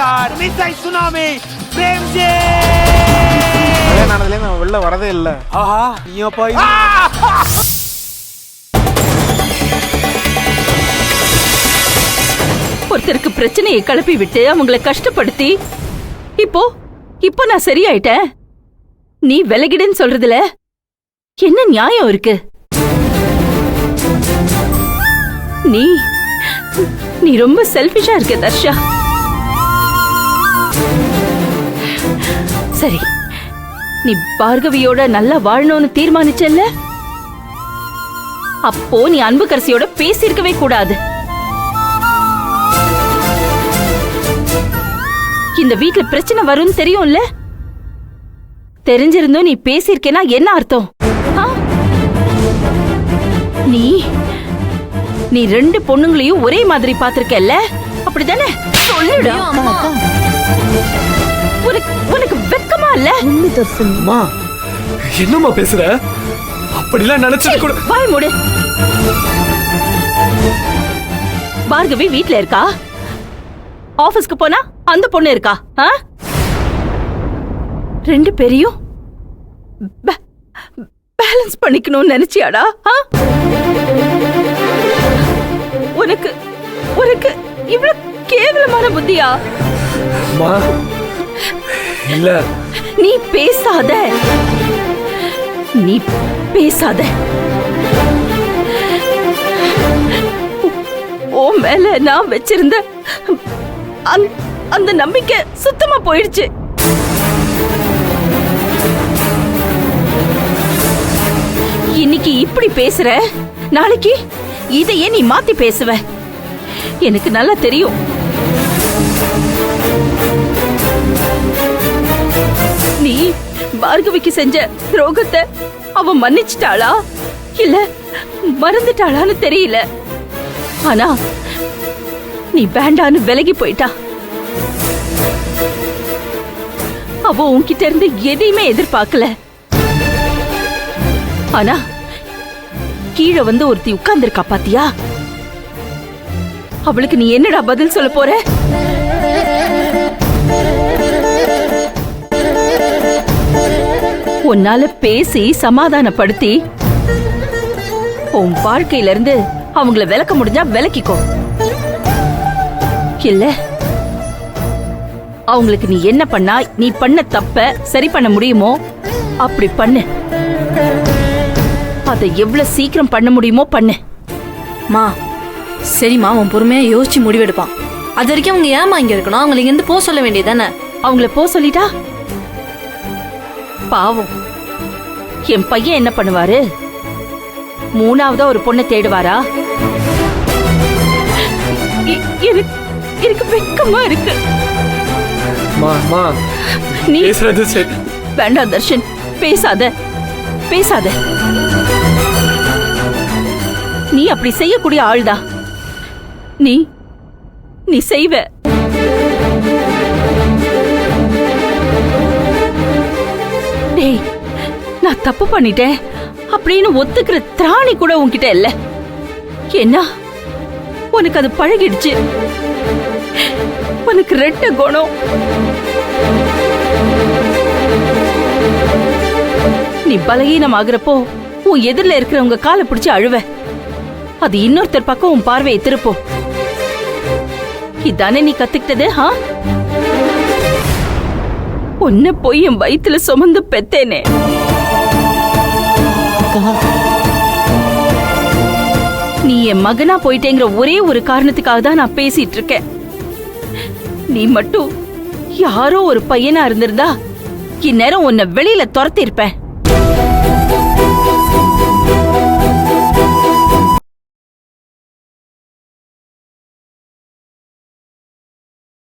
Disaster missile tsunami Premji கல்யாணம் நான் வெளில வரதே இல்ல. ஆஹா நீயோ போய் ஒருத்தருக்கு பிரச்சனையை கிளப்பி விட்டு அவங்கள கஷ்டப்படுத்தி இப்போ நான் சரியாயிட்டேன். நீ விலகிடுன்னு சொல்றதுல என்ன நியாயம் இருக்கு? நீ ரொம்ப செல்ஃபிஷா இருக்க தர்ஷா. சரி, நீ பார்கவியோட நல்லா வாழணும்னு தீர்மானிச்சல்ல, அப்போ நீ அன்புக்கரசியோட பேசியிருக்கவே கூடாது. இந்த வீட்ல பிரச்சனை வரும்னு தெரியும்ல, தெரிஞ்சிருந்தும் நீ பேசியிருக்கேனா என்ன அர்த்தம்? நீ ரெண்டு பொண்ணுங்களையும் ஒரே மாதிரி பாத்திருக்கல்ல, அப்படிதானே? சொல்லுடா. உனக்கு வெக்கமா இல்ல? அம்மா என்னம்மா பேசுற? அப்படிலாம் நினைச்சது கூட. வாய் மூடு. பார்கவி வீட்ல இருக்கா, ஆபீஸ்க்கு போனா அந்த பொண்ணு இருக்கா. ரெண்டு பேரையும் பேலன்ஸ் பண்ணிக்கணும்னு நினைச்சியாடா? உனக்கு உனக்கு இவ்வளவு கேவலமான புத்தியா? அம்மா இல்ல. நீ பேசாத, நீ பேசாத. ஓ மேல நான் வச்சிருந்த அந்த நம்பிக்கை சுத்தமா போயிடுச்சு. இன்னைக்கு இப்படி பேசுற, நாளைக்கு இதையே நீ மாத்தி பேசுவ. எனக்கு நல்லா தெரியும். நீ பார்கவிக்கு செஞ்ச துரோகத்தை அவ மன்னிச்சிட்டாளா இல்ல மறந்துட்டாளான்னு தெரியல. ஆனா நீ வேண்டான்னு விலகி போயிட்டா. அவ உன்கிட்ட இருந்து எதையுமே எதிர்பார்க்கல. ஆனா கீழே வந்து ஒருத்தி உட்கார்ந்திருக்கா பாத்தியா? அவளுக்கு நீ என்னடா பதில் சொல்ல போற? உன்னால பேசி சமாதானப்படுத்தி உன் வாழ்க்கையில இருந்து அவங்கள விலக்க முடிஞ்சா விலக்கிக்கோ. இல்ல அவங்களுக்கு நீ என்ன பண்ணா நீ பண்ண தப்ப சரி பண்ண முடியுமோ அப்படி பண்ணு. அதை எவ்வளவு சீக்கிரம் பண்ண முடியுமோ பண்ணு. மா சரிம்மா, அவன் பொறுமையா யோசிச்சு முடிவெடுப்பான். அது வரைக்கும் அவங்க ஏமா இங்க இருக்கணும்? அவங்களை இங்க இருந்து போக சொல்ல வேண்டியதானே? அவங்கள போக சொல்லிட்டா பாவம் என் பையன் என்ன பண்ணுவாரு? மூணாவதா ஒரு பொண்ணை தேடுவாரா? எனக்கு வெக்கமா இருக்கு. நீ பேசுறது சரி. வேண்டாம் தர்ஷன், பேசாத பேசாத. நீ அப்படி செய்யக்கூடிய ஆள்தான். நீ செய்வ. டேய், நான் தப்பு பண்ணிட்டேன் அப்படின்னு ஒத்துக்கிற திராணி கூட உன்கிட்ட இல்ல. என்ன உனக்கு அது பழகிடுச்சு. உனக்கு ரெட்ட குணம். நீ பலகீனம் ஆகுறப்போ உன் எதிரில இருக்கிறவங்க காலை பிடிச்சு அழுவ. அது இன்னொருத்தர் பக்கம் உன் பார்வையை திருப்போம். இதானே நீ கத்துக்கிட்டது? உன்னை போய் என் வயித்துல சுமந்து பெத்தேனே. நீ என் மகனா போயிட்டேங்கிற ஒரே ஒரு காரணத்துக்காக தான் நான் பேசிட்டு இருக்கேன். நீ மட்டும் யாரோ ஒரு பையனா இருந்திருந்தா இந்நேரம் உன்னை வெளியில துரத்தி இருப்பேன்.